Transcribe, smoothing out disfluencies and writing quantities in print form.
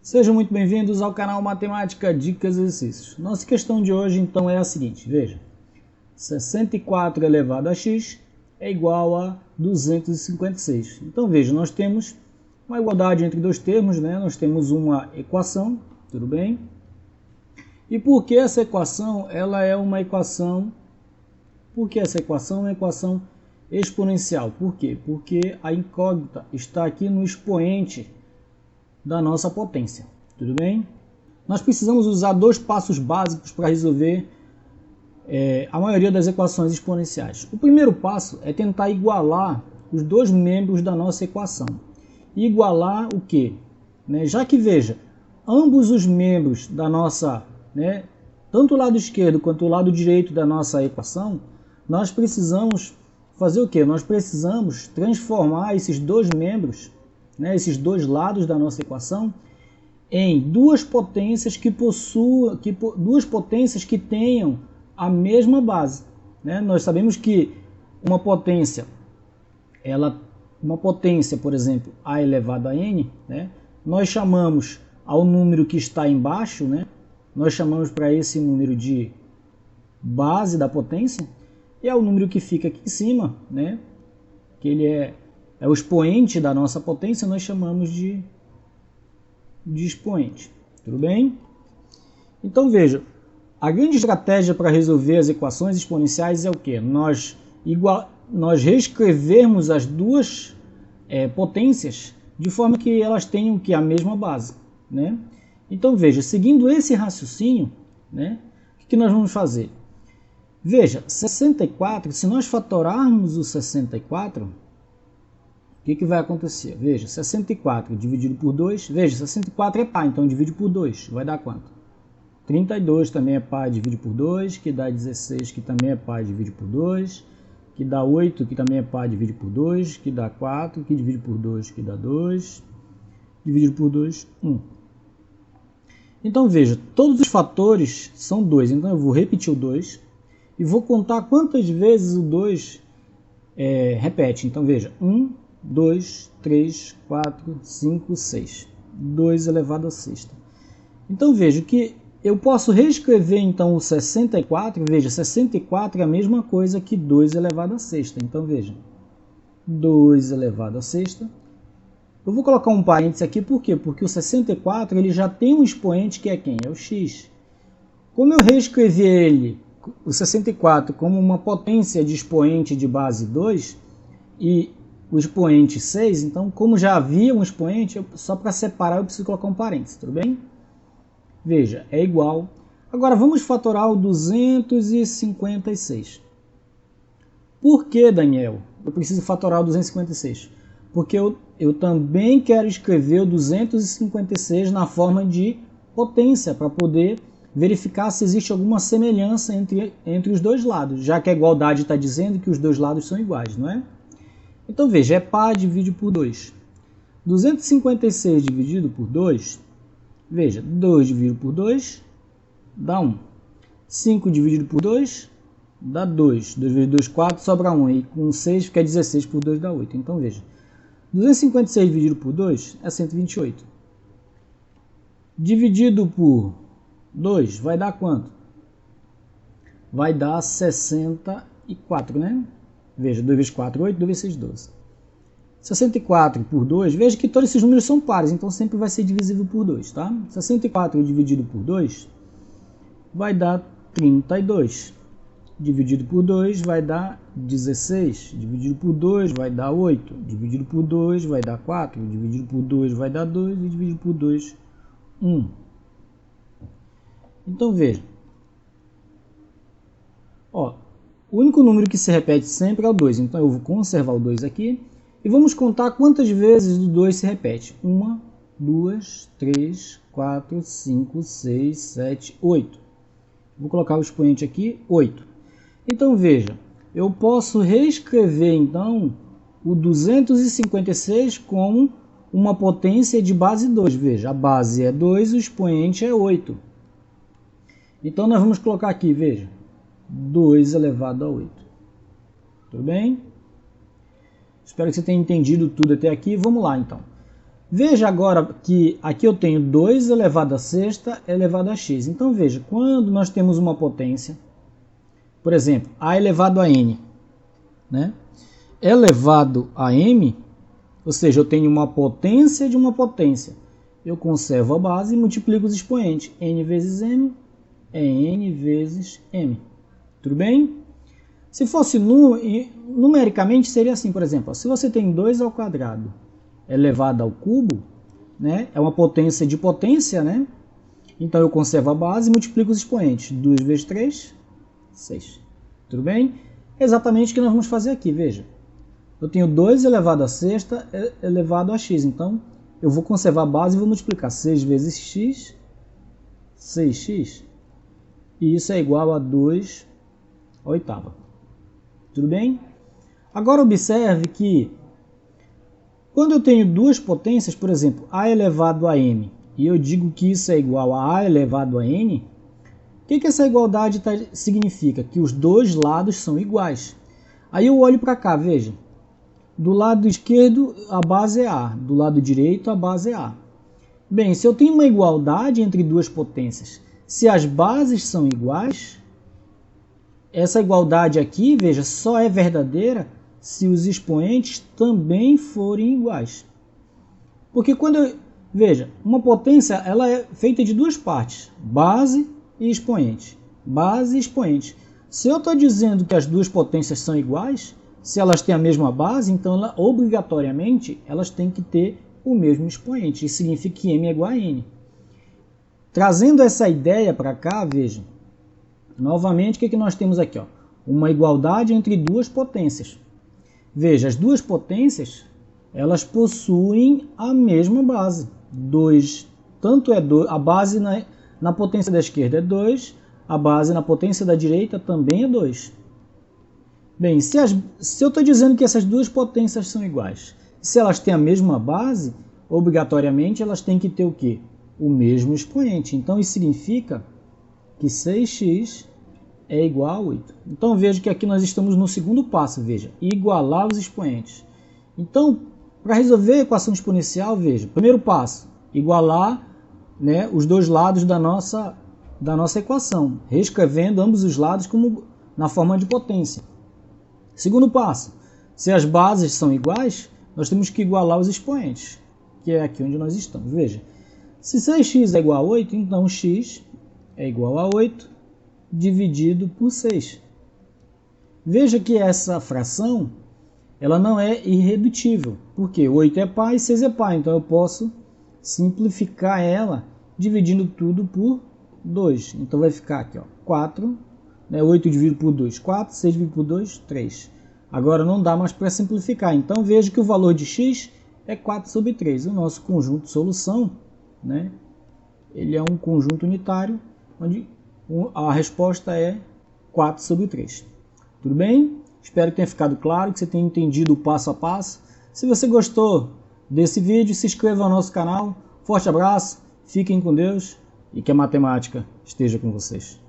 Sejam muito bem-vindos ao canal Matemática Dicas e Exercícios. Nossa questão de hoje então é a seguinte, veja. 64 elevado a x é igual a 256. Então veja, nós temos uma igualdade entre dois termos, né? Nós temos uma equação, tudo bem? E por que essa equação ela é uma equação? Por que essa equação é uma equação exponencial? Por quê? Porque a incógnita está aqui no expoente da nossa potência, tudo bem? Nós precisamos usar dois passos básicos para resolver a maioria das equações exponenciais. O primeiro passo é tentar igualar os dois membros da nossa equação. Igualar o quê? Já que, veja, ambos os membros da nossa, tanto o lado esquerdo quanto o lado direito da nossa equação, nós precisamos fazer o quê? Nós precisamos transformar esses dois membros, esses dois lados da nossa equação, em duas potências duas potências que tenham a mesma base. Nós sabemos que uma potência, por exemplo, a elevado a n, nós chamamos ao número que está embaixo, nós chamamos para esse número de base da potência, e ao número que fica aqui em cima, que ele é o expoente da nossa potência, nós chamamos de expoente. Tudo bem? Então veja, a grande estratégia para resolver as equações exponenciais é o quê? Nós reescrevermos as duas potências de forma que elas tenham a mesma base. Então veja, seguindo esse raciocínio, o que nós vamos fazer? Veja, 64, se nós fatorarmos o 64, o que vai acontecer? Veja, 64 dividido por 2, veja, 64 é par, então divide por 2, vai dar quanto? 32 também é par, divide por 2, que dá 16, que também é par, divide por 2, que dá 8, que também é par, divide por 2, que dá 4, que divide por 2, que dá 2, dividido por 2, 1. Então veja, todos os fatores são 2, então eu vou repetir o 2 e vou contar quantas vezes o 2 repete. Então veja, 1, 2, 3, 4, 5, 6. 2 elevado a sexta. Então veja que eu posso reescrever então o 64. Veja, 64 é a mesma coisa que 2 elevado a sexta. Então veja, 2 elevado a sexta. Eu vou colocar um parênteses aqui, por quê? Porque o 64 ele já tem um expoente que é quem? É o x. Como eu reescrevi ele, o 64, como uma potência de expoente de base 2 e o expoente 6, então como já havia um expoente, só para separar eu preciso colocar um parênteses, tudo bem? Veja, é igual. Agora vamos fatorar o 256. Por que, Daniel, eu preciso fatorar o 256? Porque eu também quero escrever o 256 na forma de potência, para poder verificar se existe alguma semelhança entre os dois lados, já que a igualdade está dizendo que os dois lados são iguais, não é? Então veja, é par, divide por 2. 256 dividido por 2, veja, 2 dividido por 2 dá 1. 5 dividido por 2 dá 2. 2 vezes 2, 4, sobra 1. E com 6 fica 16 por 2 dá 8. Então veja, 256 dividido por 2 é 128. Dividido por 2 vai dar quanto? Vai dar 64, né? Veja, 2 vezes 4, 8, 2 vezes 6, 12. 64 por 2, veja que todos esses números são pares, então sempre vai ser divisível por 2, tá? 64 dividido por 2 vai dar 32. Dividido por 2 vai dar 16. Dividido por 2 vai dar 8. Dividido por 2 vai dar 4. Dividido por 2 vai dar 2. E dividido por 2, 1. Então veja. O único número que se repete sempre é o 2. Então eu vou conservar o 2 aqui. E vamos contar quantas vezes o 2 se repete. 1, 2, 3, 4, 5, 6, 7, 8. Vou colocar o expoente aqui, 8. Então veja, eu posso reescrever então o 256 como uma potência de base 2. Veja, a base é 2, o expoente é 8. Então nós vamos colocar aqui, veja, 2 elevado a 8. Tudo bem? Espero que você tenha entendido tudo até aqui. Vamos lá então. Veja agora que aqui eu tenho 2 elevado a sexta elevado a x. Então veja, quando nós temos uma potência, por exemplo, a elevado a n, né? Elevado a m, ou seja, eu tenho uma potência de uma potência. Eu conservo a base e multiplico os expoentes. N vezes m é n vezes m. Tudo bem? Se fosse numericamente, seria assim, por exemplo, se você tem 2 ao quadrado elevado ao cubo, né? É uma potência de potência, né? Então eu conservo a base e multiplico os expoentes. 2 vezes 3, 6. Tudo bem? É exatamente o que nós vamos fazer aqui, veja. Eu tenho 2 elevado a sexta elevado a x. Então, eu vou conservar a base e vou multiplicar 6 vezes x, 6x. E isso é igual a 2 à oitava. Tudo bem? Agora observe que quando eu tenho duas potências, por exemplo, a elevado a m, e eu digo que isso é igual a elevado a n, o que essa igualdade significa? Que os dois lados são iguais. Aí eu olho para cá, veja. Do lado esquerdo a base é a, do lado direito a base é a. Bem, se eu tenho uma igualdade entre duas potências, se as bases são iguais, essa igualdade aqui, veja, só é verdadeira se os expoentes também forem iguais. Porque veja, uma potência ela é feita de duas partes, base e expoente. Base e expoente. Se eu estou dizendo que as duas potências são iguais, se elas têm a mesma base, então obrigatoriamente elas têm que ter o mesmo expoente. Isso significa que m é igual a n. Trazendo essa ideia para cá, veja, novamente o que nós temos aqui? Ó? Uma igualdade entre duas potências. Veja, as duas potências, elas possuem a mesma base. 2, tanto é 2, a base na potência da esquerda é 2, a base na potência da direita também é 2. Bem, se eu estou dizendo que essas duas potências são iguais, se elas têm a mesma base, obrigatoriamente elas têm que ter o quê? O mesmo expoente. Então isso significa que 6x é igual a 8. Então veja que aqui nós estamos no segundo passo, veja, igualar os expoentes. Então, para resolver a equação exponencial, veja, primeiro passo, igualar, né, os dois lados da nossa equação, reescrevendo ambos os lados como na forma de potência. Segundo passo, se as bases são iguais, nós temos que igualar os expoentes, que é aqui onde nós estamos. Veja, se 6x é igual a 8, então x é igual a 8 dividido por 6. Veja que essa fração ela não é irredutível, porque 8 é par e 6 é par, então eu posso simplificar ela dividindo tudo por 2. Então vai ficar aqui, ó, 4, né, 8 dividido por 2, 4, 6 dividido por 2, 3. Agora não dá mais para simplificar, então veja que o valor de x é 4 sobre 3. O nosso conjunto de solução, né, ele é um conjunto unitário, onde a resposta é 4 sobre 3. Tudo bem? Espero que tenha ficado claro, que você tenha entendido o passo a passo. Se você gostou desse vídeo, se inscreva no nosso canal. Forte abraço, fiquem com Deus e que a matemática esteja com vocês.